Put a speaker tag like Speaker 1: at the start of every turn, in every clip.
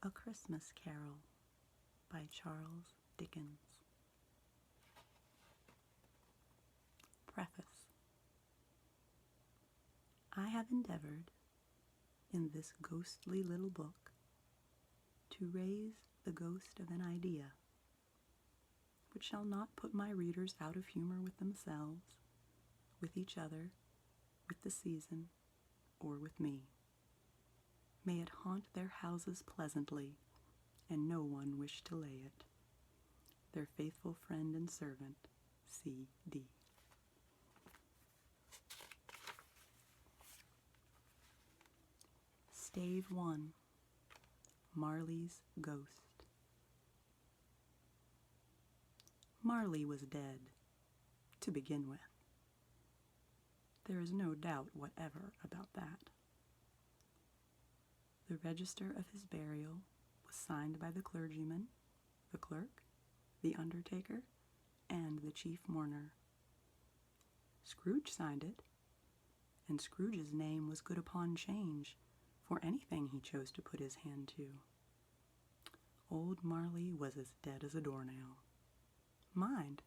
Speaker 1: A Christmas Carol by Charles Dickens. Preface. I have endeavored, in this ghostly little book, to raise the ghost of an idea, which shall not put my readers out of humor with themselves, with each other, with the season, or with me. May it haunt their houses pleasantly, and no one wish to lay it. Their faithful friend and servant, C.D. Stave 1. Marley's Ghost. Marley was dead, to begin with. There is no doubt whatever about that. The register of his burial was signed by the clergyman, the clerk, the undertaker, and the chief mourner. Scrooge signed it, and Scrooge's name was good upon change for anything he chose to put his hand to. Old Marley was as dead as a doornail. Mind,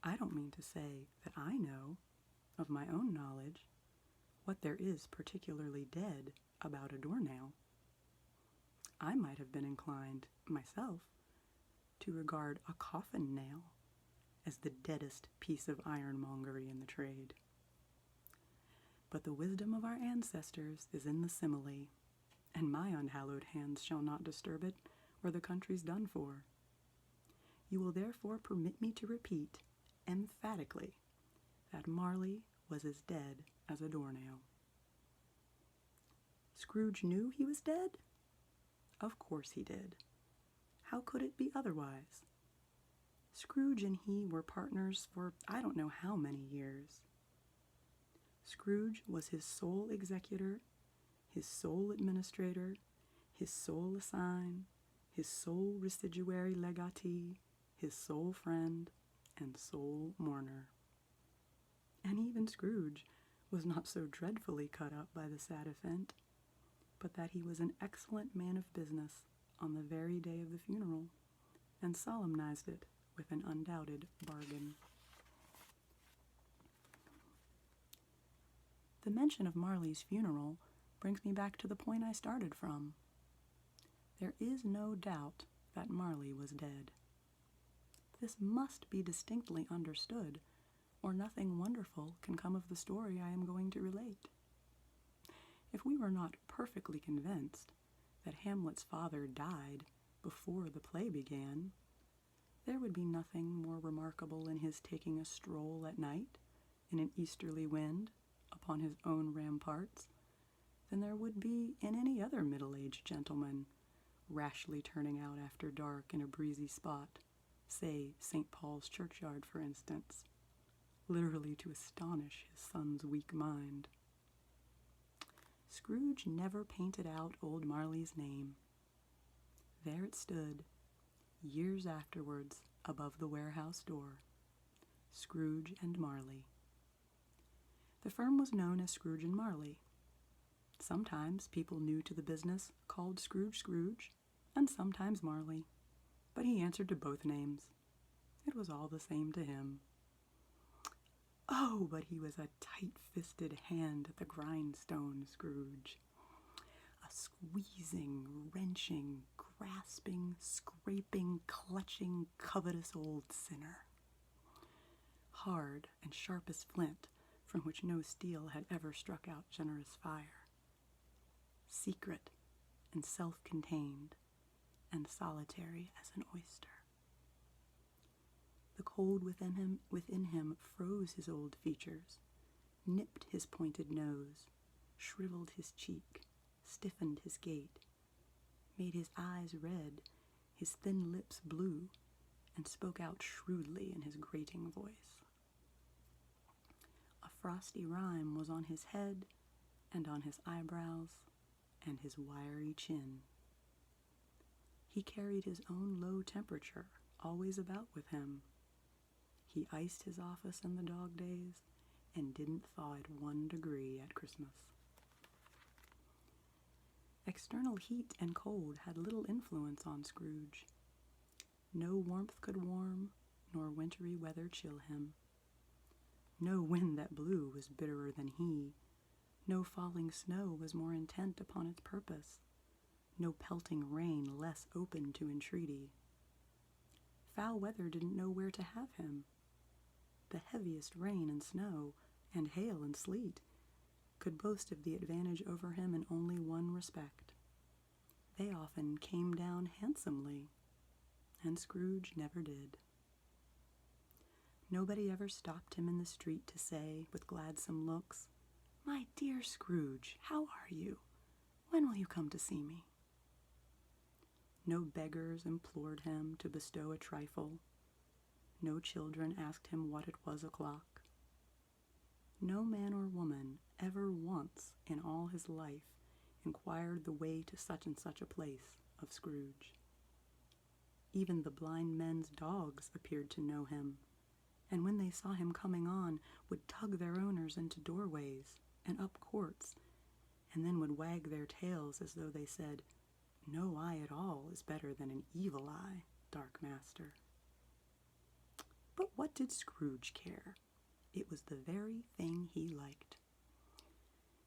Speaker 1: I don't mean to say that I know, of my own knowledge, what there is particularly dead about a doornail. I might have been inclined, myself, to regard a coffin nail as the deadest piece of ironmongery in the trade. But the wisdom of our ancestors is in the simile, and my unhallowed hands shall not disturb it, or the country's done for. You will therefore permit me to repeat, emphatically, that Marley was as dead as a doornail. Scrooge knew he was dead? Of course he did. How could it be otherwise? Scrooge and he were partners for I don't know how many years. Scrooge was his sole executor, his sole administrator, his sole assign, his sole residuary legatee, his sole friend, and sole mourner. And even Scrooge was not so dreadfully cut up by the sad event, but that he was an excellent man of business on the very day of the funeral, and solemnized it with an undoubted bargain. The mention of Marley's funeral brings me back to the point I started from. There is no doubt that Marley was dead. This must be distinctly understood, or nothing wonderful can come of the story I am going to relate. If we were not perfectly convinced that Hamlet's father died before the play began, there would be nothing more remarkable in his taking a stroll at night in an easterly wind upon his own ramparts than there would be in any other middle-aged gentleman rashly turning out after dark in a breezy spot, say St. Paul's churchyard, for instance, literally to astonish his son's weak mind. Scrooge never painted out old Marley's name. There it stood, years afterwards, above the warehouse door, Scrooge and Marley. The firm was known as Scrooge and Marley. Sometimes people new to the business called Scrooge Scrooge, and sometimes Marley, but he answered to both names. It was all the same to him. Oh, but he was a tight-fisted hand at the grindstone, Scrooge. A squeezing, wrenching, grasping, scraping, clutching, covetous old sinner. Hard and sharp as flint, from which no steel had ever struck out generous fire. Secret and self-contained, and solitary as an oyster. The cold within him froze his old features, nipped his pointed nose, shriveled his cheek, stiffened his gait, made his eyes red, his thin lips blue, and spoke out shrewdly in his grating voice. A frosty rime was on his head, and on his eyebrows, and his wiry chin. He carried his own low temperature always about with him. He iced his office in the dog days, and didn't thaw it 1 degree at Christmas. External heat and cold had little influence on Scrooge. No warmth could warm, nor wintry weather chill him. No wind that blew was bitterer than he. No falling snow was more intent upon its purpose. No pelting rain less open to entreaty. Foul weather didn't know where to have him. The heaviest rain and snow, and hail and sleet, could boast of the advantage over him in only one respect. They often came down handsomely, and Scrooge never did. Nobody ever stopped him in the street to say, with gladsome looks, "My dear Scrooge, how are you? When will you come to see me?" No beggars implored him to bestow a trifle. No children asked him what it was o'clock. No man or woman ever once in all his life inquired the way to such and such a place of Scrooge. Even the blind men's dogs appeared to know him, and when they saw him coming on, would tug their owners into doorways and up courts, and then would wag their tails as though they said, "No eye at all is better than an evil eye, dark master." But what did Scrooge care? It was the very thing he liked.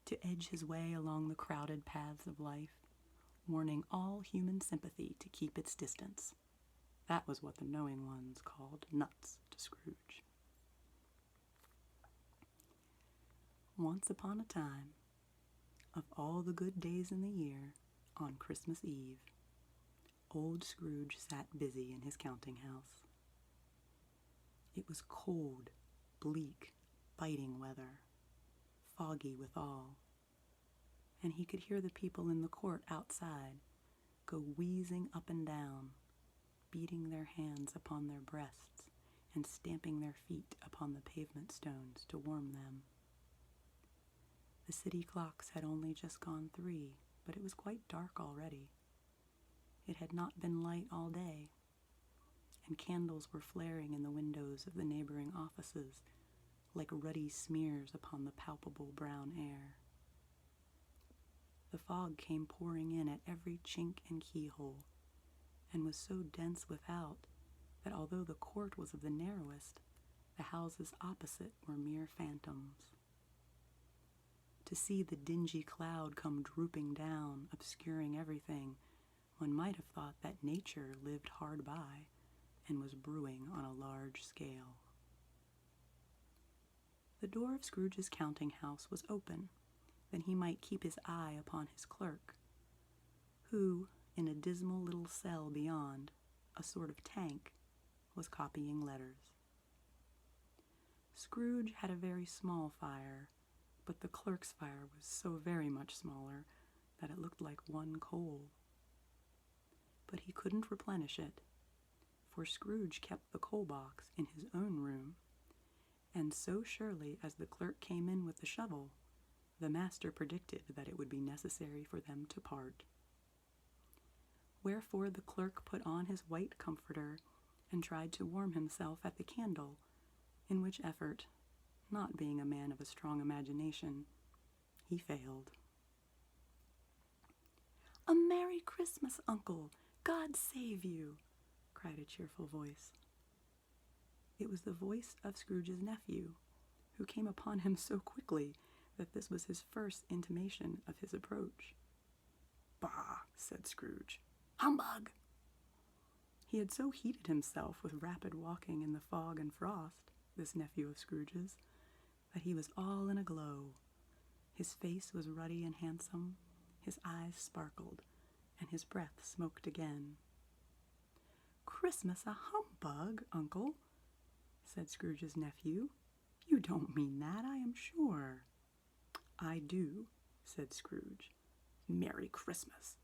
Speaker 1: To edge his way along the crowded paths of life, warning all human sympathy to keep its distance. That was what the knowing ones called nuts to Scrooge. Once upon a time, of all the good days in the year, on Christmas Eve, old Scrooge sat busy in his counting house. It was cold, bleak, biting weather, foggy withal, and he could hear the people in the court outside go wheezing up and down, beating their hands upon their breasts and stamping their feet upon the pavement stones to warm them. The city clocks had only just gone 3, but it was quite dark already. It had not been light all day, and candles were flaring in the windows of the neighboring offices like ruddy smears upon the palpable brown air. The fog came pouring in at every chink and keyhole, and was so dense without that although the court was of the narrowest, the houses opposite were mere phantoms. To see the dingy cloud come drooping down, obscuring everything, one might have thought that nature lived hard by and was brewing on a large scale. The door of Scrooge's counting house was open, that he might keep his eye upon his clerk, who, in a dismal little cell beyond, a sort of tank, was copying letters. Scrooge had a very small fire, but the clerk's fire was so very much smaller that it looked like one coal. But he couldn't replenish it, for Scrooge kept the coal box in his own room, and so surely as the clerk came in with the shovel, the master predicted that it would be necessary for them to part. Wherefore the clerk put on his white comforter and tried to warm himself at the candle, in which effort, not being a man of a strong imagination, he failed. "A Merry Christmas, Uncle! God save you!" cried a cheerful voice. It was the voice of Scrooge's nephew, who came upon him so quickly that this was his first intimation of his approach. "Bah!" said Scrooge. "Humbug!" He had so heated himself with rapid walking in the fog and frost, this nephew of Scrooge's, that he was all in a glow. His face was ruddy and handsome, his eyes sparkled, and his breath smoked again. "Christmas a humbug, Uncle," said Scrooge's nephew. "You don't mean that, I am sure." "I do," said Scrooge. "Merry Christmas!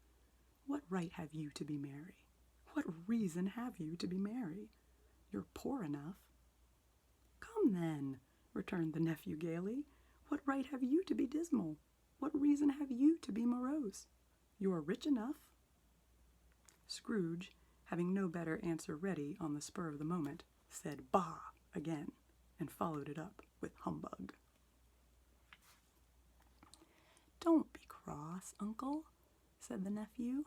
Speaker 1: What right have you to be merry? What reason have you to be merry? You're poor enough." "Come then," returned the nephew gaily. "What right have you to be dismal? What reason have you to be morose? You're rich enough." Scrooge, having no better answer ready on the spur of the moment, said "Bah!" again, and followed it up with "humbug." "Don't be cross, Uncle," said the nephew.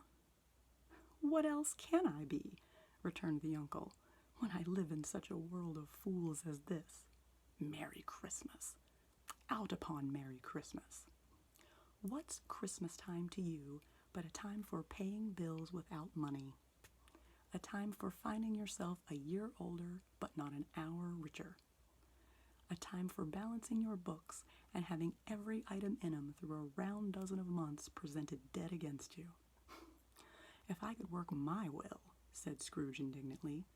Speaker 1: "What else can I be?" returned the uncle, "when I live in such a world of fools as this? Merry Christmas! Out upon Merry Christmas! What's Christmas time to you but a time for paying bills without money? A time for finding yourself a year older but not an hour richer? A time for balancing your books and having every item in 'em through a round dozen of months presented dead against you? If I could work my will," said Scrooge indignantly,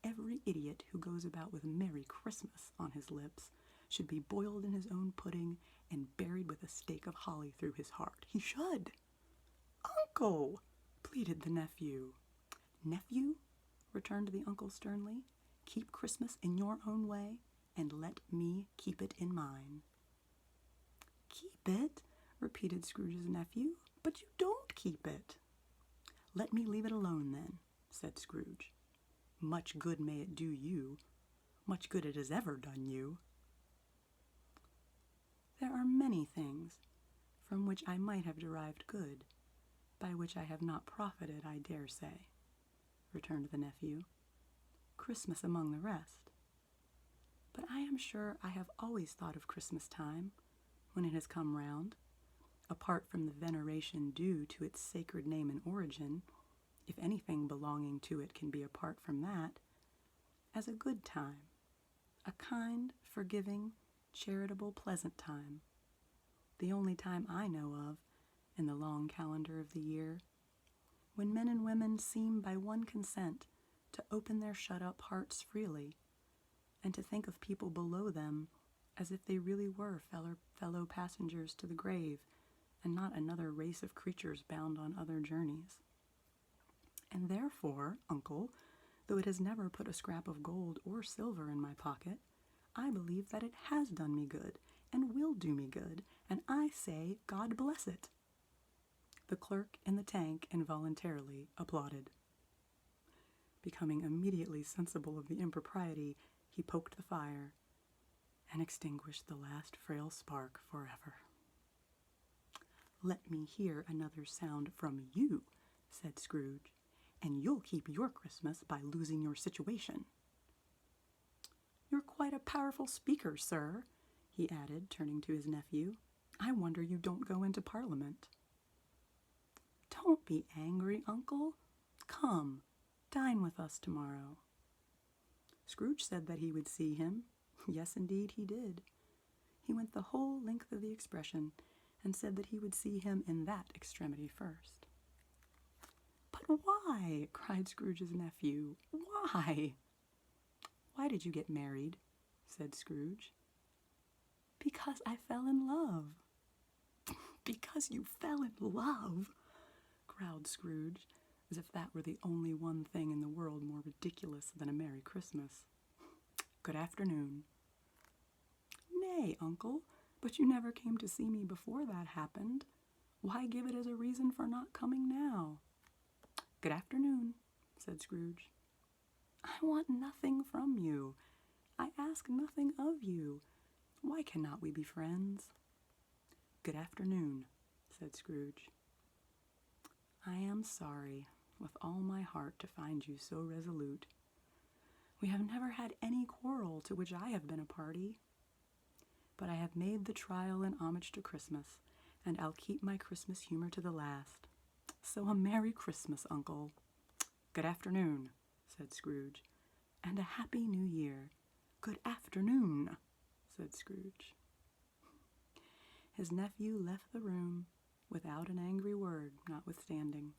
Speaker 1: "every idiot who goes about with Merry Christmas on his lips should be boiled in his own pudding and buried with a stake of holly through his heart. He should." "Uncle!" pleaded the nephew. "Nephew," returned the uncle sternly, "keep Christmas in your own way, and let me keep it in mine." "Keep it?" repeated Scrooge's nephew. "But you don't keep it." "Let me leave it alone, then," said Scrooge. "Much good may it do you. Much good it has ever done you." "There are many things from which I might have derived good, by which I have not profited, I dare say," returned the nephew, "Christmas among the rest. But I am sure I have always thought of Christmas time, when it has come round, apart from the veneration due to its sacred name and origin, if anything belonging to it can be apart from that, as a good time, a kind, forgiving, charitable, pleasant time, the only time I know of in the long calendar of the year, when men and women seem by one consent to open their shut-up hearts freely, and to think of people below them as if they really were fellow passengers to the grave, and not another race of creatures bound on other journeys. And therefore, uncle, though it has never put a scrap of gold or silver in my pocket, I believe that it has done me good, and will do me good, and I say, God bless it." The clerk in the tank involuntarily applauded. Becoming immediately sensible of the impropriety, he poked the fire, and extinguished the last frail spark forever. "Let me hear another sound from you," said Scrooge, "and you'll keep your Christmas by losing your situation. You're quite a powerful speaker, sir," he added, turning to his nephew. "I wonder you don't go into Parliament." "Don't be angry, uncle. Come, dine with us tomorrow." Scrooge said that he would see him. Yes, indeed, he did. He went the whole length of the expression, and said that he would see him in that extremity first. "But why?" cried Scrooge's nephew. "Why?" "Why did you get married?" said Scrooge. "Because I fell in love." "Because you fell in love?" growled Scrooge, as if that were the only one thing in the world more ridiculous than a Merry Christmas. "Good afternoon." "Nay, uncle, but you never came to see me before that happened. Why give it as a reason for not coming now?" "Good afternoon," said Scrooge. "I want nothing from you. I ask nothing of you. Why cannot we be friends?" "Good afternoon," said Scrooge. "I am sorry, with all my heart, to find you so resolute. We have never had any quarrel to which I have been a party. But I have made the trial in homage to Christmas, and I'll keep my Christmas humor to the last. So a Merry Christmas, uncle." "Good afternoon," said Scrooge. "And a Happy New Year." "Good afternoon," said Scrooge. His nephew left the room without an angry word, notwithstanding.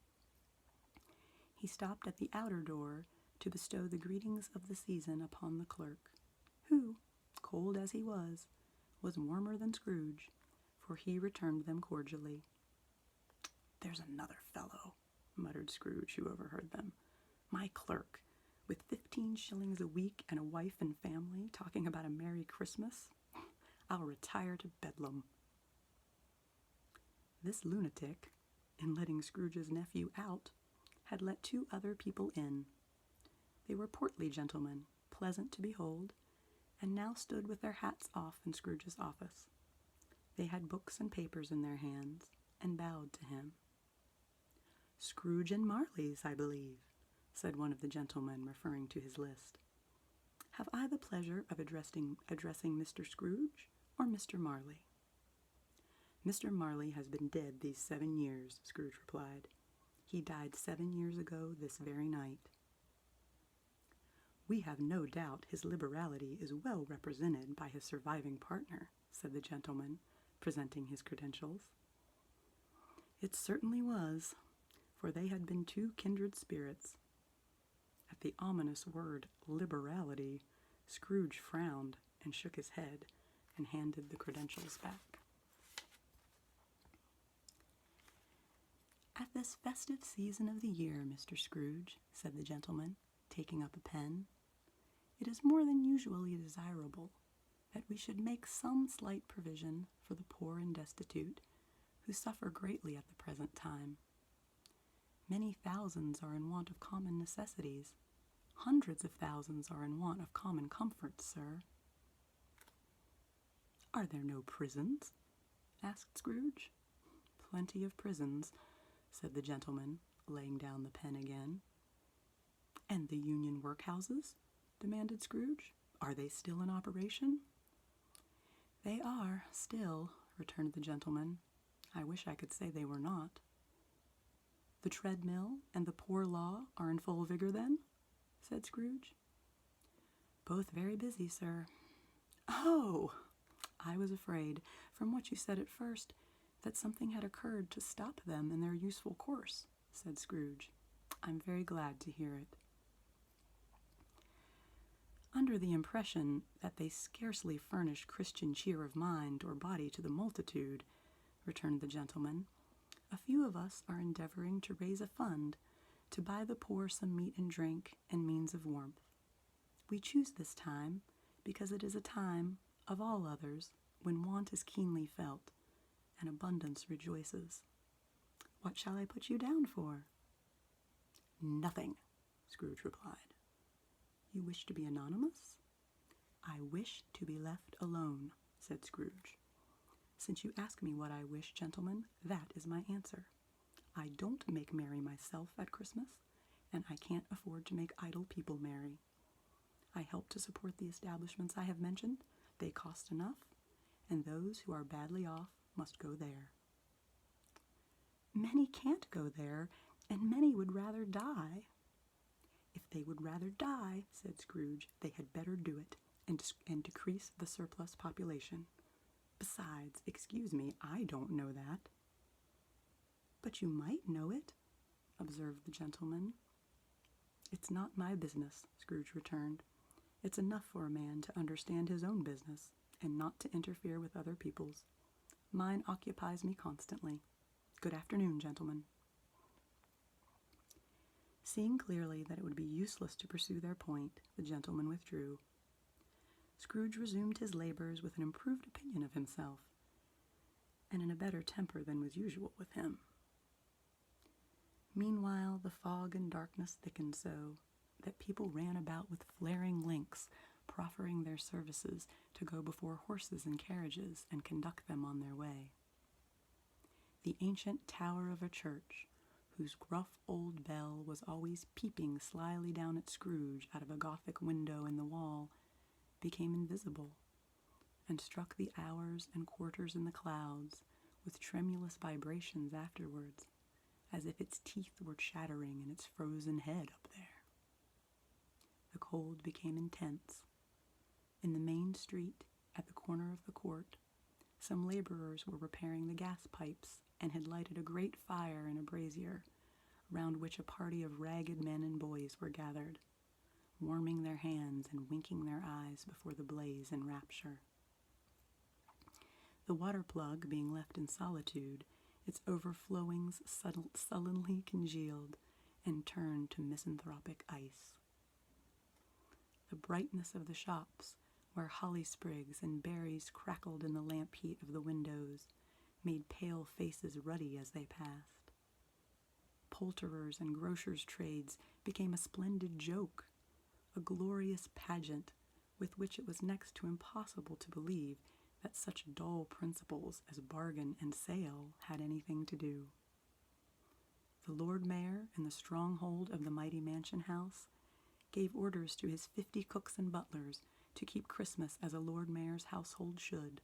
Speaker 1: He stopped at the outer door to bestow the greetings of the season upon the clerk, who, cold as he was warmer than Scrooge, for he returned them cordially. "There's another fellow," muttered Scrooge, who overheard them. "My clerk, with 15 shillings a week and a wife and family, talking about a Merry Christmas. I'll retire to Bedlam." This lunatic, in letting Scrooge's nephew out, had let 2 other people in. They were portly gentlemen, pleasant to behold, and now stood with their hats off in Scrooge's office. They had books and papers in their hands, and bowed to him. Scrooge and Marley's, I believe, said one of the gentlemen, referring to his list. Have I the pleasure of addressing Mr. Scrooge or Mr. Marley? Mr. Marley has been dead these 7 years, Scrooge replied. He died 7 years ago this very night. We have no doubt his liberality is well represented by his surviving partner, said the gentleman, presenting his credentials. It certainly was, for they had been two kindred spirits. At the ominous word liberality, Scrooge frowned and shook his head and handed the credentials back. At this festive season of the year, Mr. Scrooge, said the gentleman, taking up a pen, it is more than usually desirable that we should make some slight provision for the poor and destitute who suffer greatly at the present time. Many thousands are in want of common necessities. Hundreds of thousands are in want of common comforts, sir. Are there no prisons? Asked Scrooge. Plenty of prisons, said the gentleman, laying down the pen again. And the union workhouses? Demanded Scrooge. Are they still in operation? They are, still, returned the gentleman. I wish I could say they were not. The treadmill and the poor law are in full vigor, then? Said Scrooge. Both very busy, sir. Oh! I was afraid, from what you said at first, that something had occurred to stop them in their useful course, said Scrooge. I'm very glad to hear it. Under the impression that they scarcely furnish Christian cheer of mind or body to the multitude, returned the gentleman, a few of us are endeavoring to raise a fund to buy the poor some meat and drink and means of warmth. We choose this time because it is a time, of all others, when want is keenly felt and abundance rejoices. What shall I put you down for? Nothing, Scrooge replied. You wish to be anonymous? I wish to be left alone, said Scrooge. Since you ask me what I wish, gentlemen, that is my answer. I don't make merry myself at Christmas, and I can't afford to make idle people merry. I help to support the establishments I have mentioned. They cost enough, and those who are badly off must go there. Many can't go there, and many would rather die. If they would rather die, said Scrooge, they had better do it and decrease the surplus population. Besides, excuse me, I don't know that. But you might know it, observed the gentleman. It's not my business, Scrooge returned. It's enough for a man to understand his own business and not to interfere with other people's. Mine occupies me constantly. Good afternoon, gentlemen. Seeing clearly that it would be useless to pursue their point, the gentleman withdrew. Scrooge resumed his labors with an improved opinion of himself, and in a better temper than was usual with him. Meanwhile, the fog and darkness thickened so that people ran about with flaring links, proffering their services to go before horses and carriages and conduct them on their way. The ancient tower of a church, whose gruff old bell was always peeping slyly down at Scrooge out of a Gothic window in the wall, became invisible, and struck the hours and quarters in the clouds with tremulous vibrations afterwards, as if its teeth were chattering in its frozen head up there. The cold became intense. In the main street, at the corner of the court, some laborers were repairing the gas pipes and had lighted a great fire in a brazier, round which a party of ragged men and boys were gathered, warming their hands and winking their eyes before the blaze in rapture. The water plug being left in solitude, its overflowings sullenly congealed and turned to misanthropic ice. The brightness of the shops, where holly sprigs and berries crackled in the lamp heat of the windows, made pale faces ruddy as they passed. Poulterers' and grocers' trades became a splendid joke, a glorious pageant with which it was next to impossible to believe that such dull principles as bargain and sale had anything to do. the Lord Mayor, in the stronghold of the mighty mansion house, gave orders to his 50 cooks and butlers to keep Christmas as a Lord Mayor's household should.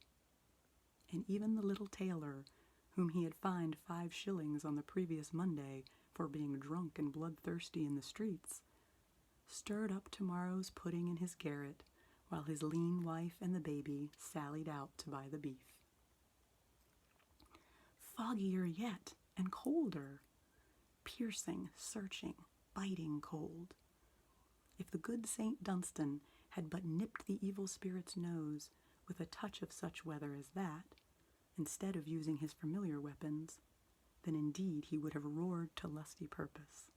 Speaker 1: And even the little tailor, whom he had fined 5 shillings on the previous Monday for being drunk and bloodthirsty in the streets, stirred up tomorrow's pudding in his garret while his lean wife and the baby sallied out to buy the beef. Foggier yet, and colder. Piercing, searching, biting cold. If the good St. Dunstan had but nipped the evil spirit's nose with a touch of such weather as that, instead of using his familiar weapons, then indeed he would have roared to lusty purpose.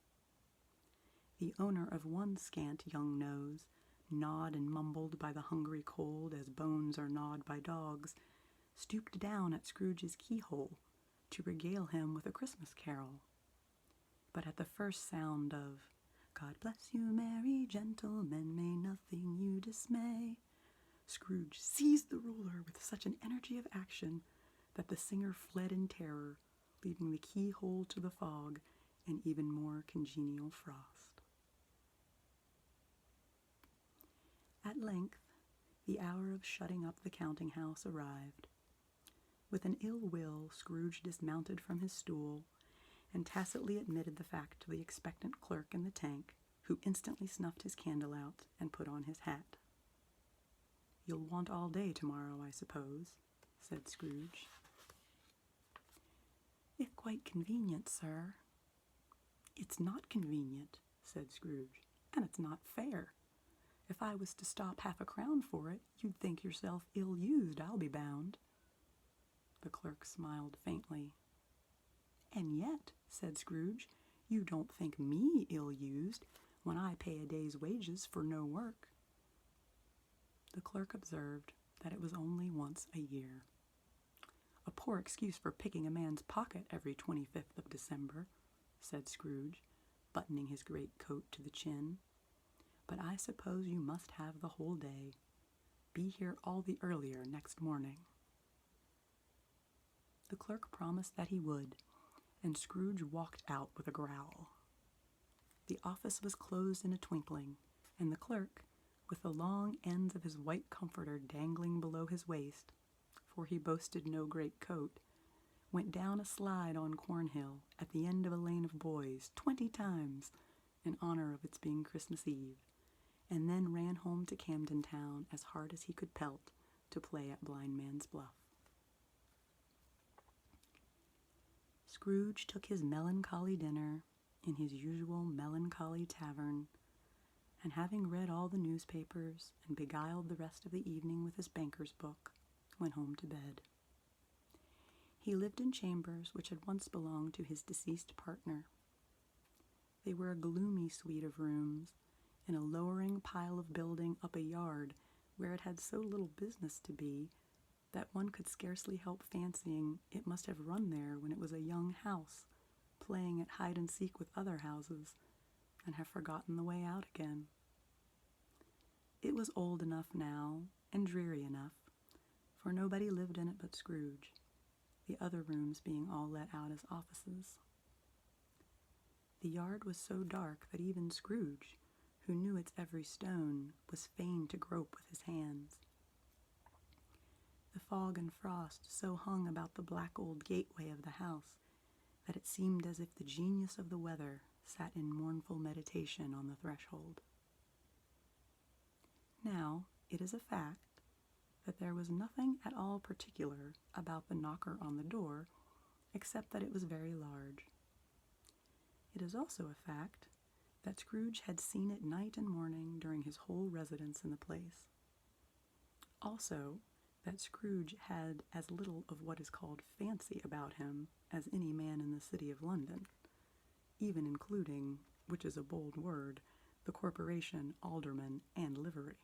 Speaker 1: The owner of one scant young nose, gnawed and mumbled by the hungry cold as bones are gnawed by dogs, stooped down at Scrooge's keyhole to regale him with a Christmas carol. But at the first sound of "God bless you, merry gentlemen, may nothing you dismay," Scrooge seized the ruler with such an energy of action that the singer fled in terror, leaving the keyhole to the fog and even more congenial frost. At length, the hour of shutting up the counting-house arrived. With an ill will, Scrooge dismounted from his stool and tacitly admitted the fact to the expectant clerk in the tank, who instantly snuffed his candle out and put on his hat. "You'll want all day tomorrow, I suppose," said Scrooge. "If quite convenient, sir." "It's not convenient," said Scrooge, "and it's not fair. If I was to stop half a crown for it, you'd think yourself ill-used, I'll be bound." The clerk smiled faintly. "And yet," said Scrooge, "you don't think me ill-used when I pay a day's wages for no work." The clerk observed that it was only once a year. "A poor excuse for picking a man's pocket every 25th of December," said Scrooge, buttoning his great coat to the chin. "But I suppose you must have the whole day. Be here all the earlier next morning." The clerk promised that he would, and Scrooge walked out with a growl. The office was closed in a twinkling, and the clerk, with the long ends of his white comforter dangling below his waist, for he boasted no great coat, went down a slide on Cornhill at the end of a lane of boys 20 times in honor of its being Christmas Eve, and then ran home to Camden Town as hard as he could pelt to play at Blind Man's Bluff. Scrooge took his melancholy dinner in his usual melancholy tavern, and having read all the newspapers and beguiled the rest of the evening with his banker's book, went home to bed. He lived in chambers which had once belonged to his deceased partner. They were a gloomy suite of rooms, in a lowering pile of building up a yard where it had so little business to be that one could scarcely help fancying it must have run there when it was a young house, playing at hide-and-seek with other houses, and have forgotten the way out again. It was old enough now, and dreary enough, for nobody lived in it but Scrooge, the other rooms being all let out as offices. The yard was so dark that even Scrooge, who knew its every stone, was fain to grope with his hands. The fog and frost so hung about the black old gateway of the house that it seemed as if the genius of the weather sat in mournful meditation on the threshold. Now, it is a fact that there was nothing at all particular about the knocker on the door, except that it was very large. It is also a fact that Scrooge had seen it night and morning during his whole residence in the place. Also, that Scrooge had as little of what is called fancy about him as any man in the city of London, even including, which is a bold word, the corporation, alderman, and livery.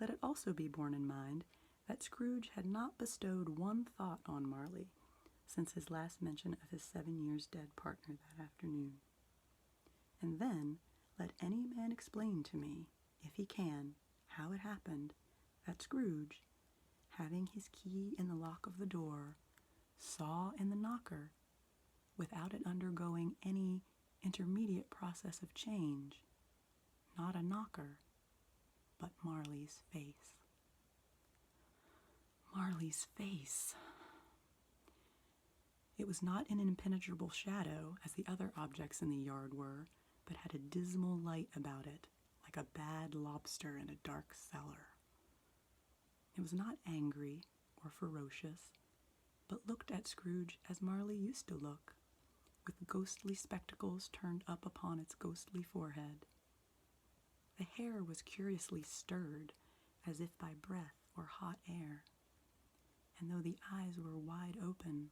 Speaker 1: Let it also be borne in mind that Scrooge had not bestowed one thought on Marley since his last mention of his 7 years dead partner that afternoon. And then let any man explain to me, if he can, how it happened that Scrooge, having his key in the lock of the door, saw in the knocker without it undergoing any intermediate process of change. Not a knocker, but Marley's face. Marley's face. It was not in an impenetrable shadow, as the other objects in the yard were, but had a dismal light about it, like a bad lobster in a dark cellar. It was not angry or ferocious, but looked at Scrooge as Marley used to look, with ghostly spectacles turned up upon its ghostly forehead. The hair was curiously stirred, as if by breath or hot air, and though the eyes were wide open,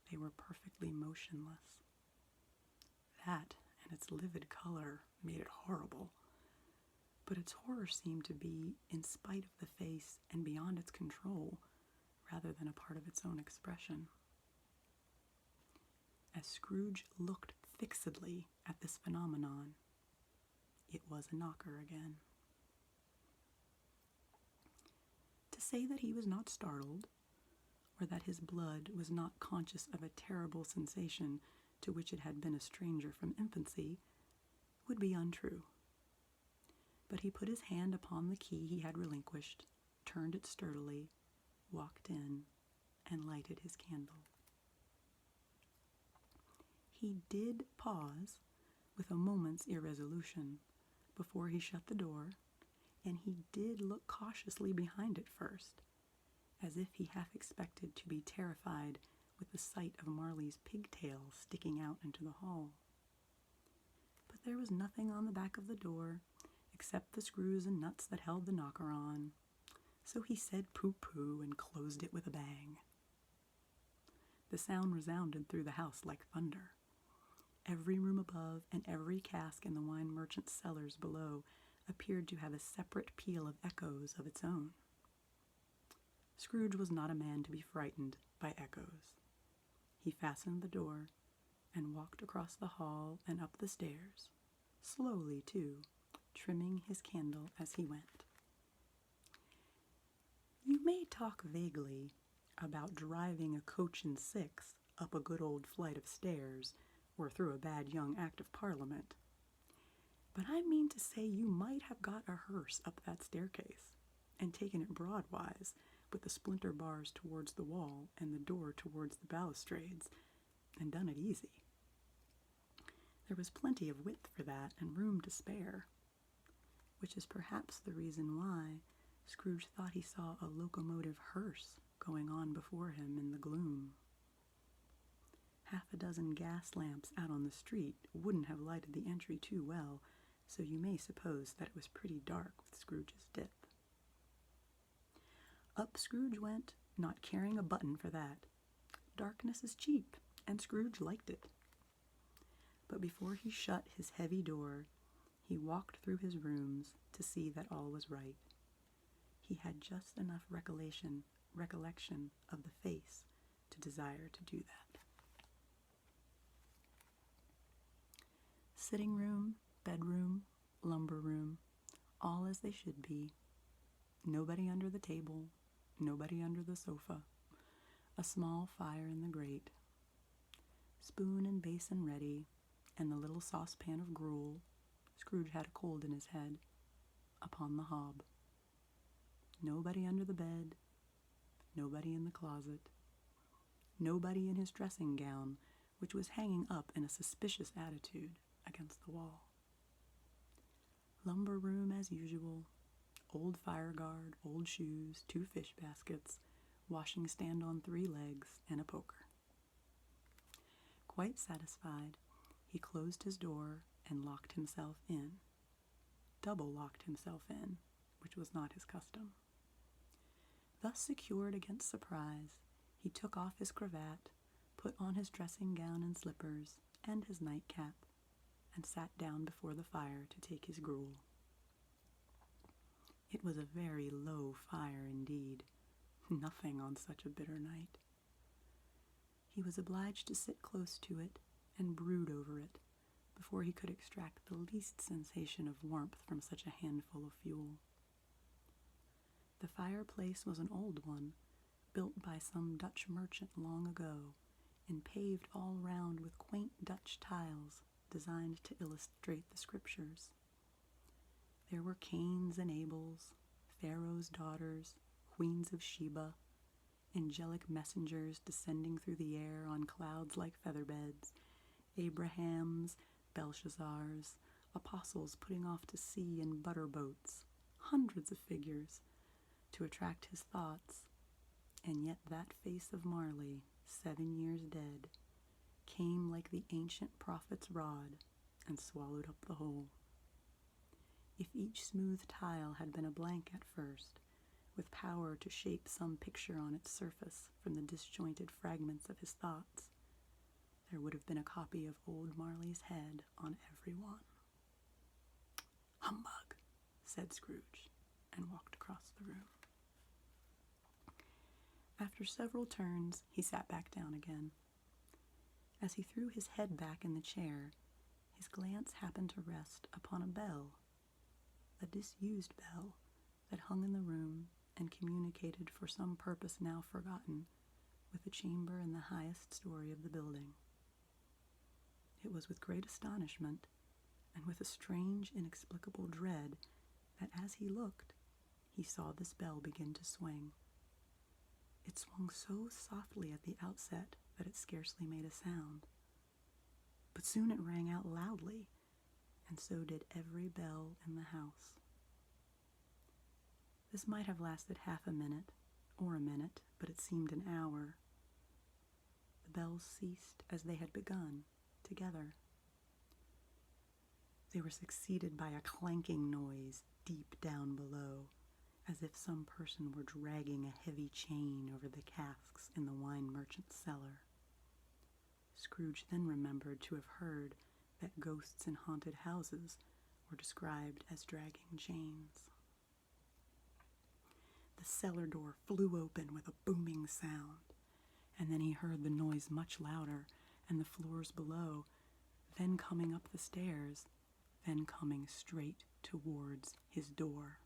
Speaker 1: they were perfectly motionless. That and its livid color made it horrible, but its horror seemed to be in spite of the face and beyond its control, rather than a part of its own expression. As Scrooge looked fixedly at this phenomenon, it was a knocker again. To say that he was not startled, or that his blood was not conscious of a terrible sensation to which it had been a stranger from infancy, would be untrue. But he put his hand upon the key he had relinquished, turned it sturdily, walked in, and lighted his candle. He did pause, with a moment's irresolution, before he shut the door, and he did look cautiously behind it first, as if he half expected to be terrified with the sight of Marley's pigtail sticking out into the hall. But there was nothing on the back of the door, except the screws and nuts that held the knocker on, so he said pooh-pooh and closed it with a bang. The sound resounded through the house like thunder. Every room above and every cask in the wine merchant's cellars below appeared to have a separate peal of echoes of its own. Scrooge was not a man to be frightened by echoes. He fastened the door and walked across the hall and up the stairs, slowly too, trimming his candle as he went. You may talk vaguely about driving a coach and six up a good old flight of stairs or through a bad young Act of Parliament, but I mean to say you might have got a hearse up that staircase and taken it broadwise, with the splinter bars towards the wall and the door towards the balustrades, and done it easy. There was plenty of width for that and room to spare, which is perhaps the reason why Scrooge thought he saw a locomotive hearse going on before him in the gloom. Half a dozen gas lamps out on the street wouldn't have lighted the entry too well, so you may suppose that it was pretty dark with Scrooge's dip. Up Scrooge went, not caring a button for that. Darkness is cheap, and Scrooge liked it. But before he shut his heavy door, he walked through his rooms to see that all was right. He had just enough recollection of the face to desire to do that. Sitting room, bedroom, lumber room, all as they should be. Nobody under the table, nobody under the sofa. A small fire in the grate. Spoon and basin ready, and the little saucepan of gruel, Scrooge had a cold in his head, upon the hob. Nobody under the bed, nobody in the closet, nobody in his dressing gown, which was hanging up in a suspicious attitude against the wall. Lumber room as usual, old fire guard, old shoes, 2 fish baskets, washing stand on 3 legs, and a poker. Quite satisfied, he closed his door and locked himself in. Double locked himself in, which was not his custom. Thus secured against surprise, he took off his cravat, put on his dressing gown and slippers, and his nightcap, and sat down before the fire to take his gruel. It was a very low fire indeed, nothing on such a bitter night. He was obliged to sit close to it and brood over it before he could extract the least sensation of warmth from such a handful of fuel. The fireplace was an old one, built by some Dutch merchant long ago, and paved all round with quaint Dutch tiles designed to illustrate the scriptures. There were Cains and Abels, Pharaoh's daughters, queens of Sheba, angelic messengers descending through the air on clouds like featherbeds, Abrahams, Belshazzars, apostles putting off to sea in butter boats, hundreds of figures to attract his thoughts. And yet that face of Marley, 7 years dead, came like the ancient prophet's rod and swallowed up the whole. If each smooth tile had been a blank at first, with power to shape some picture on its surface from the disjointed fragments of his thoughts, there would have been a copy of old Marley's head on every one. "Humbug," said Scrooge, and walked across the room. After several turns, he sat back down again. As he threw his head back in the chair, his glance happened to rest upon a bell, a disused bell that hung in the room and communicated for some purpose now forgotten with a chamber in the highest story of the building. It was with great astonishment and with a strange, inexplicable dread that as he looked, he saw this bell begin to swing. It swung so softly at the outset that it scarcely made a sound. But soon it rang out loudly, and so did every bell in the house. This might have lasted half a minute, or a minute, but it seemed an hour. The bells ceased as they had begun, together. They were succeeded by a clanking noise deep down below, as if some person were dragging a heavy chain over the casks in the wine merchant's cellar. Scrooge then remembered to have heard that ghosts in haunted houses were described as dragging chains. The cellar door flew open with a booming sound, and then he heard the noise much louder, and the floors below, then coming up the stairs, then coming straight towards his door.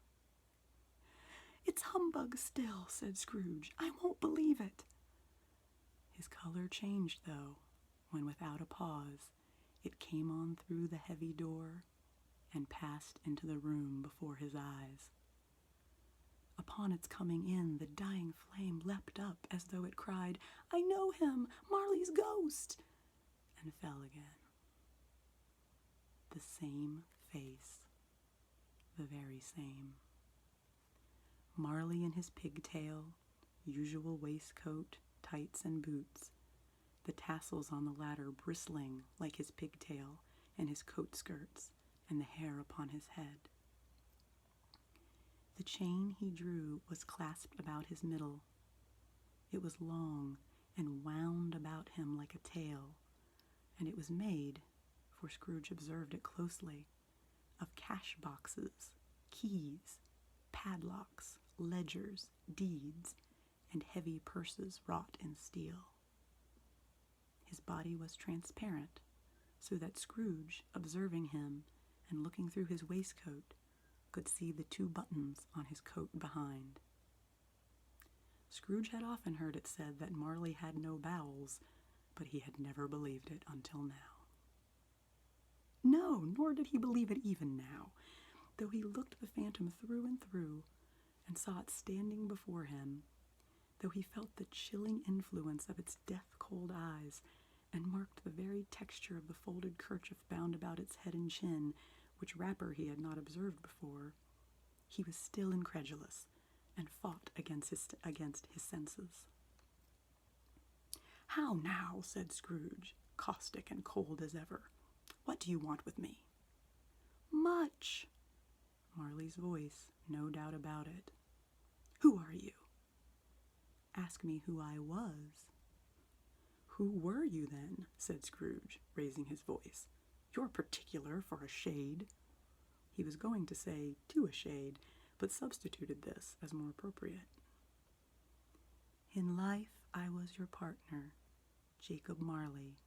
Speaker 1: "It's humbug still," said Scrooge. "I won't believe it." His color changed, though, when without a pause it came on through the heavy door and passed into the room before his eyes. Upon its coming in, the dying flame leapt up as though it cried, "I know him, Marley's ghost," and fell again. The same face, the very same. Marley in his pigtail, usual waistcoat, tights, and boots, the tassels on the latter bristling like his pigtail and his coat skirts and the hair upon his head. The chain he drew was clasped about his middle. It was long and wound about him like a tail, and it was made, for Scrooge observed it closely, of cash boxes, keys, padlocks, ledgers, deeds, and heavy purses wrought in steel. His body was transparent, so that Scrooge, observing him and looking through his waistcoat, could see the 2 buttons on his coat behind. Scrooge had often heard it said that Marley had no bowels, but he had never believed it until now. No, nor did he believe it even now, though he looked the phantom through and through and saw it standing before him, though he felt the chilling influence of its death-cold eyes and marked the very texture of the folded kerchief bound about its head and chin, which wrapper he had not observed before, he was still incredulous and fought against his senses. "How now?" said Scrooge, caustic and cold as ever. "What do you want with me?" "Much." Marley's voice, no doubt about it. "Who are you?" "Ask me who I was." "Who were you, then?" said Scrooge, raising his voice. "You're particular for a shade." He was going to say, "to a shade," but substituted this as more appropriate. "In life, I was your partner, Jacob Marley."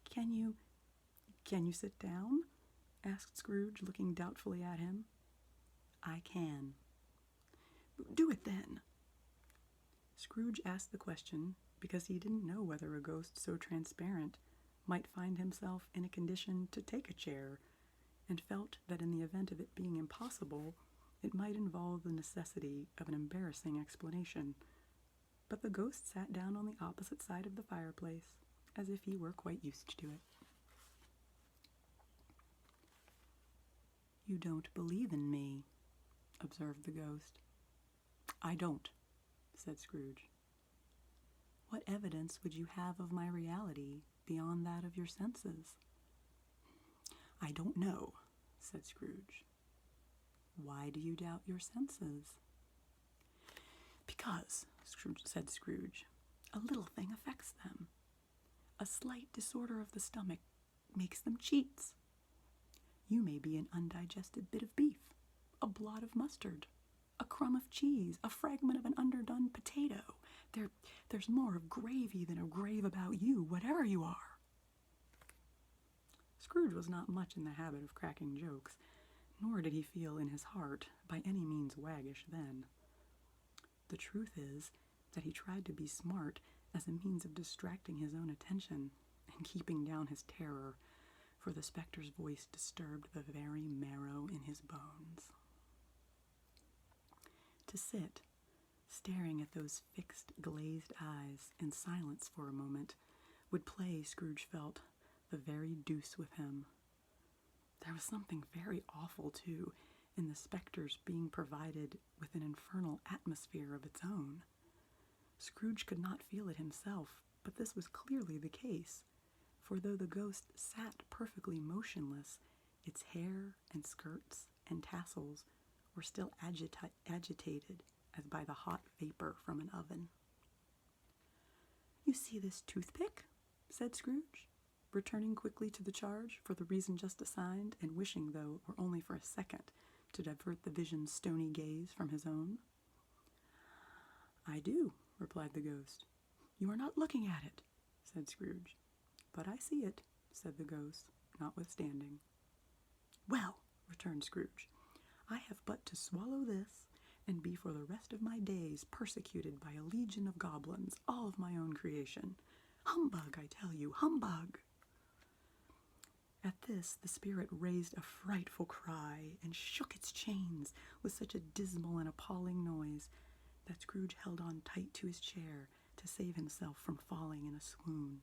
Speaker 1: Can you sit down?" asked Scrooge, looking doubtfully at him. "I can." "Do it, then." Scrooge asked the question because he didn't know whether a ghost so transparent might find himself in a condition to take a chair, and felt that in the event of it being impossible, it might involve the necessity of an embarrassing explanation. But the ghost sat down on the opposite side of the fireplace, as if he were quite used to it. "You don't believe in me," observed the ghost. "I don't," said Scrooge. "What evidence would you have of my reality beyond that of your senses?" "I don't know," said Scrooge. "Why do you doubt your senses?" "Because," said Scrooge, "a little thing affects them. A slight disorder of the stomach makes them cheats. You may be an undigested bit of beef, a blot of mustard, a crumb of cheese, a fragment of an underdone potato. There's more of gravy than of grave about you, whatever you are." Scrooge was not much in the habit of cracking jokes, nor did he feel in his heart by any means waggish then. The truth is that he tried to be smart as a means of distracting his own attention and keeping down his terror, for the specter's voice disturbed the very marrow in his bones. To sit, staring at those fixed, glazed eyes in silence for a moment, would play, Scrooge felt, the very deuce with him. There was something very awful, too, in the specter's being provided with an infernal atmosphere of its own. Scrooge could not feel it himself, but this was clearly the case, for though the ghost sat perfectly motionless, its hair and skirts and tassels were still agitated as by the hot vapor from an oven. "You see this toothpick?" said Scrooge, returning quickly to the charge for the reason just assigned, and wishing, though it were only for a second, to divert the vision's stony gaze from his own. "I do," replied the ghost. "You are not looking at it," said Scrooge. "But I see it," said the ghost, notwithstanding. "Well," returned Scrooge, "I have but to swallow this, and be for the rest of my days persecuted by a legion of goblins, all of my own creation. Humbug, I tell you, humbug!" At this the spirit raised a frightful cry, and shook its chains with such a dismal and appalling noise that Scrooge held on tight to his chair to save himself from falling in a swoon.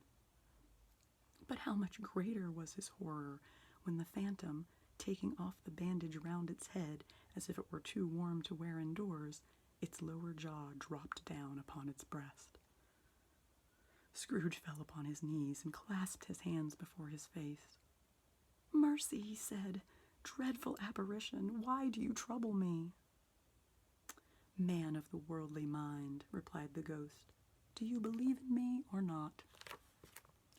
Speaker 1: But how much greater was his horror when the phantom, taking off the bandage round its head as if it were too warm to wear indoors, its lower jaw dropped down upon its breast. Scrooge fell upon his knees and clasped his hands before his face. "Mercy," he said, "dreadful apparition, why do you trouble me?" "Man of the worldly mind," replied the ghost, "do you believe in me or not?"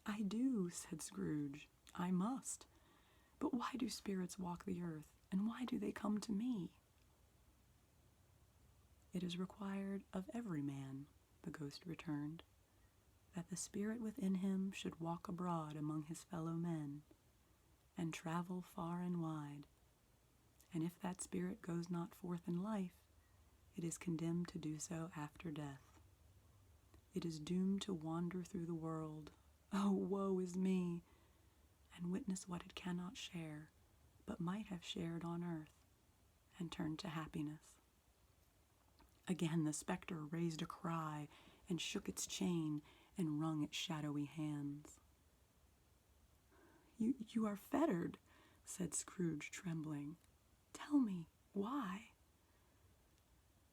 Speaker 1: "I do," said Scrooge. "I must. But why do spirits walk the earth, and why do they come to me?" "It is required of every man," the ghost returned, "that the spirit within him should walk abroad among his fellow men, and travel far and wide, and if that spirit goes not forth in life, it is condemned to do so after death. It is doomed to wander through the world, oh, woe is me, and witness what it cannot share, but might have shared on earth, and turn to happiness." Again the spectre raised a cry, and shook its chain, and wrung its shadowy hands. You are fettered," said Scrooge, trembling. "Tell me, why?"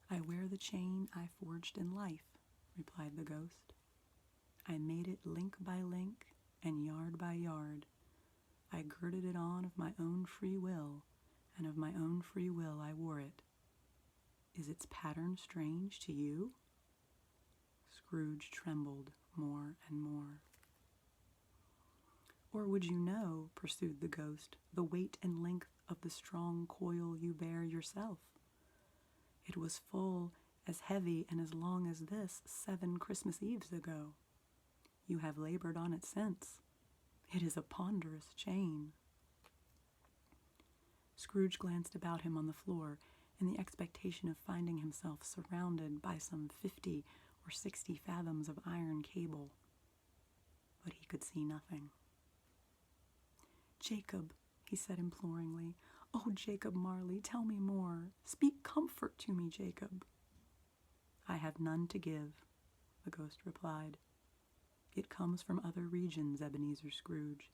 Speaker 1: "I wear the chain I forged in life," replied the ghost. "I made it link by link, and yard by yard. I girded it on of my own free will, and of my own free will I wore it. Is its pattern strange to you?" Scrooge trembled more and more. "Or would you know," pursued the ghost, "the weight and length of the strong coil you bear yourself? It was full, as heavy, and as long as this 7 Christmas Eves ago. You have labored on it since. It is a ponderous chain." Scrooge glanced about him on the floor in the expectation of finding himself surrounded by some 50 or 60 fathoms of iron cable, but he could see nothing. "Jacob," he said imploringly, "oh, Jacob Marley, tell me more. Speak comfort to me, Jacob." "I have none to give," the ghost replied. "It comes from other regions, Ebenezer Scrooge,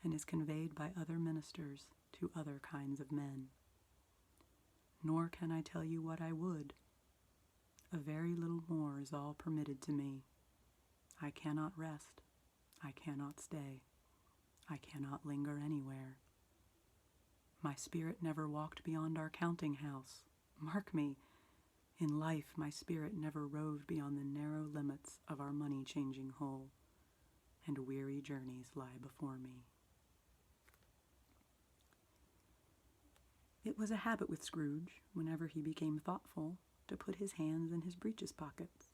Speaker 1: and is conveyed by other ministers to other kinds of men. Nor can I tell you what I would. A very little more is all permitted to me. I cannot rest. I cannot stay. I cannot linger anywhere. My spirit never walked beyond our counting house. Mark me, in life my spirit never roved beyond the narrow limits of our money-changing hole, and weary journeys lie before me." It was a habit with Scrooge, whenever he became thoughtful, to put his hands in his breeches pockets.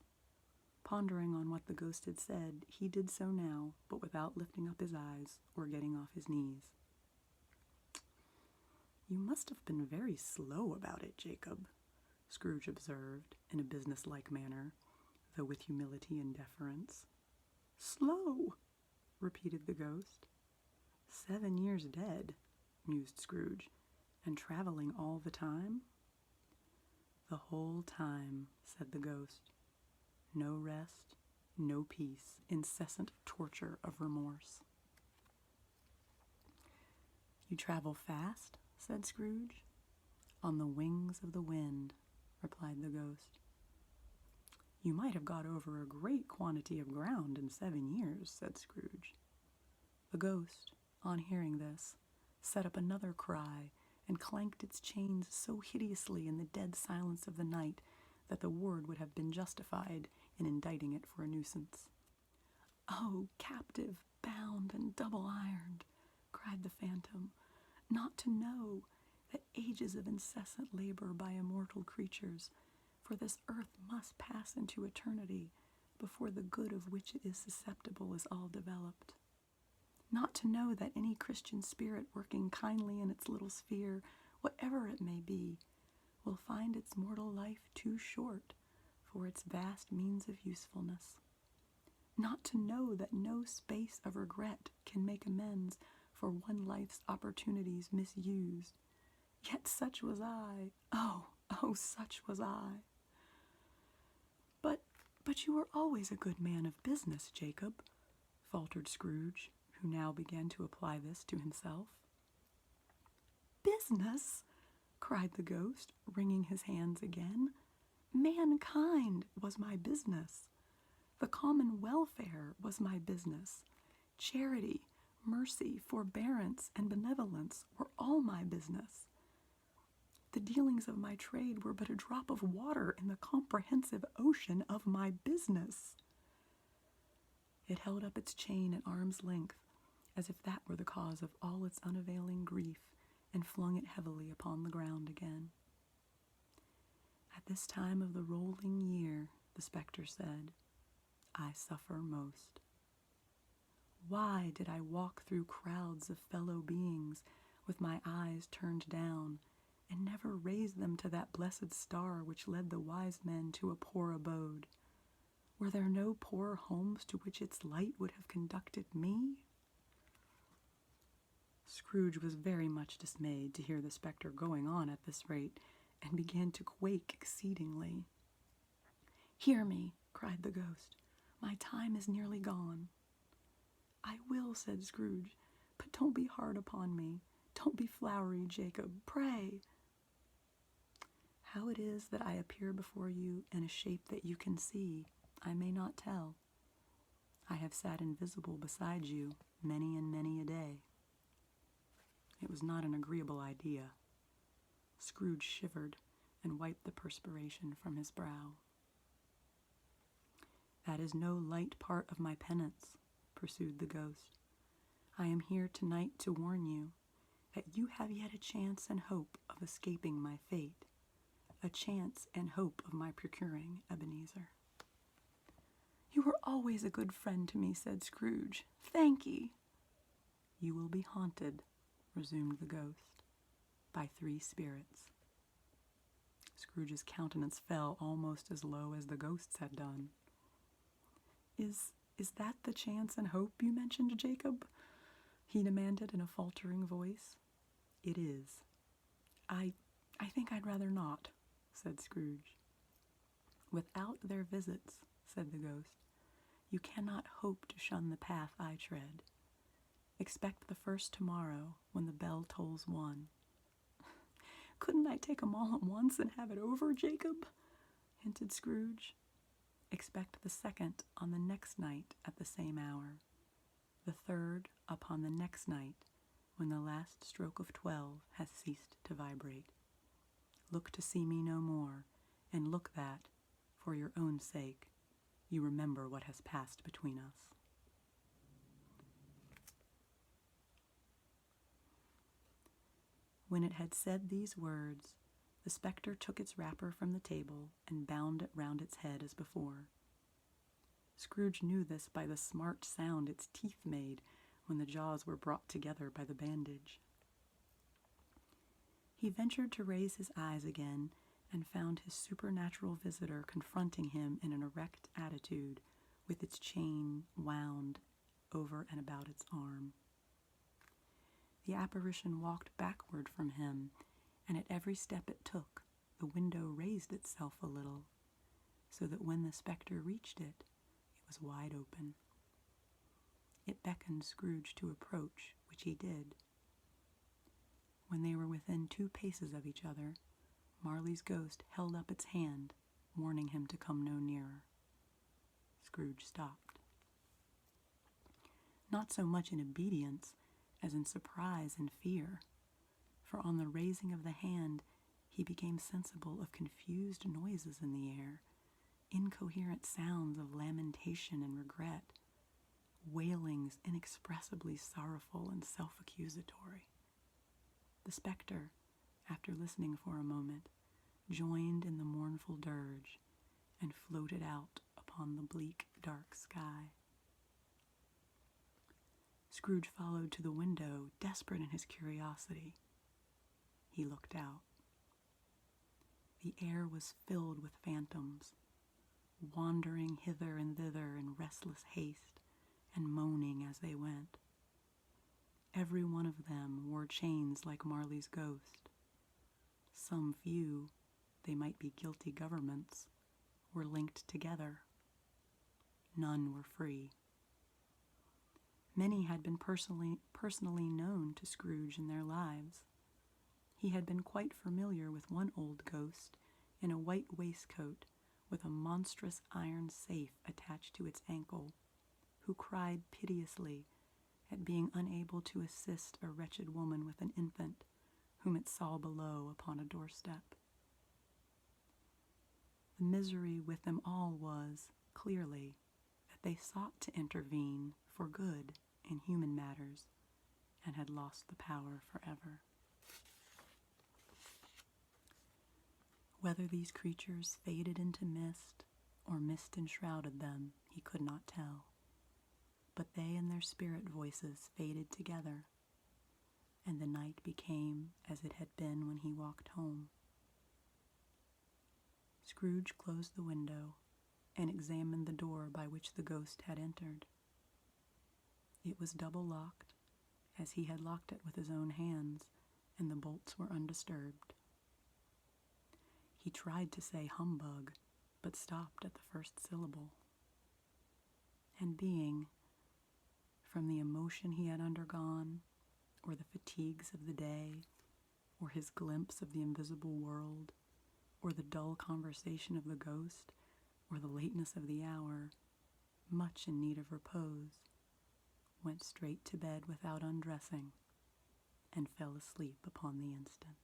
Speaker 1: Pondering on what the ghost had said, he did so now, but without lifting up his eyes or getting off his knees. "You must have been very slow about it, Jacob," Scrooge observed, in a businesslike manner, though with humility and deference. "Slow?" repeated the ghost. 7 years dead," mused Scrooge, "and traveling all the time?" "The whole time," said the ghost. "No rest, no peace, incessant torture of remorse." "You travel fast?" said Scrooge. "On the wings of the wind," replied the ghost. "You might have got over a great quantity of ground in 7 years," said Scrooge. The ghost, on hearing this, set up another cry and clanked its chains so hideously in the dead silence of the night that the ward would have been justified in indicting it for a nuisance. "Oh, captive, bound, and double-ironed," cried the phantom, "not to know that ages of incessant labor by immortal creatures, for this earth must pass into eternity before the good of which it is susceptible is all developed. Not to know that any Christian spirit working kindly in its little sphere, whatever it may be, will find its mortal life too short for its vast means of usefulness. Not to know that no space of regret can make amends for one life's opportunities misused. Yet such was I. Oh, such was I." But you were always a good man of business, Jacob," faltered Scrooge, who now began to apply this to himself. "Business?" cried the ghost, wringing his hands again. "Mankind was my business. The common welfare was my business. Charity, mercy, forbearance, and benevolence were all my business. The dealings of my trade were but a drop of water in the comprehensive ocean of my business." It held up its chain at arm's length, as if that were the cause of all its unavailing grief, and flung it heavily upon the ground again. "At this time of the rolling year," the spectre said, "I suffer most. Why did I walk through crowds of fellow beings with my eyes turned down, and never raise them to that blessed star which led the wise men to a poor abode? Were there no poor homes to which its light would have conducted me?" Scrooge was very much dismayed to hear the spectre going on at this rate, and began to quake exceedingly. "Hear me," cried the ghost. "My time is nearly gone." "I will," said Scrooge, "but don't be hard upon me. Don't be flowery, Jacob, pray." "How it is that I appear before you in a shape that you can see, I may not tell. I have sat invisible beside you many and many a day." It was not an agreeable idea. Scrooge shivered and wiped the perspiration from his brow. "That is no light part of my penance," pursued the ghost. "I am here tonight to warn you that you have yet a chance and hope of escaping my fate, a chance and hope of my procuring Ebenezer." "You were always a good friend to me," said Scrooge. "Thank ye." "You will be haunted," resumed the ghost, "by 3 spirits." Scrooge's countenance fell almost as low as the ghost's had done. Is that the chance and hope you mentioned, Jacob?" he demanded in a faltering voice. "It is." I think I'd rather not," said Scrooge. "Without their visits," said the ghost, "you cannot hope to shun the path I tread. Expect the first tomorrow when the bell tolls 1. "Couldn't I take 'em all at once and have it over, Jacob?" hinted Scrooge. "Expect the second on the next night at the same hour. The third upon the next night when the last stroke of 12 has ceased to vibrate. Look to see me no more, and look that, for your own sake, you remember what has passed between us." When it had said these words, the spectre took its wrapper from the table and bound it round its head as before. Scrooge knew this by the smart sound its teeth made when the jaws were brought together by the bandage. He ventured to raise his eyes again and found his supernatural visitor confronting him in an erect attitude, with its chain wound over and about its arm. The apparition walked backward from him, and at every step it took, the window raised itself a little, so that when the spectre reached it, it was wide open. It beckoned Scrooge to approach, which he did. When they were within 2 paces of each other, Marley's ghost held up its hand, warning him to come no nearer. Scrooge stopped. Not so much in obedience as in surprise and fear, for on the raising of the hand he became sensible of confused noises in the air, incoherent sounds of lamentation and regret, wailings inexpressibly sorrowful and self-accusatory. The spectre, after listening for a moment, joined in the mournful dirge and floated out upon the bleak, dark sky. Scrooge followed to the window, desperate in his curiosity. He looked out. The air was filled with phantoms, wandering hither and thither in restless haste and moaning as they went. Every one of them wore chains like Marley's ghost. Some few, they might be guilty governments, were linked together. None were free. Many had been personally known to Scrooge in their lives. He had been quite familiar with one old ghost in a white waistcoat with a monstrous iron safe attached to its ankle, who cried piteously at being unable to assist a wretched woman with an infant whom it saw below upon a doorstep. The misery with them all was, clearly, that they sought to intervene for good in human matters and had lost the power forever. Whether these creatures faded into mist or mist enshrouded them, he could not tell. But they and their spirit voices faded together, and the night became as it had been when he walked home. Scrooge closed the window and examined the door by which the ghost had entered. It was double-locked, as he had locked it with his own hands, and the bolts were undisturbed. He tried to say humbug, but stopped at the first syllable. And being, from the emotion he had undergone, or the fatigues of the day, or his glimpse of the invisible world, or the dull conversation of the ghost, or the lateness of the hour, much in need of repose, went straight to bed without undressing, and fell asleep upon the instant.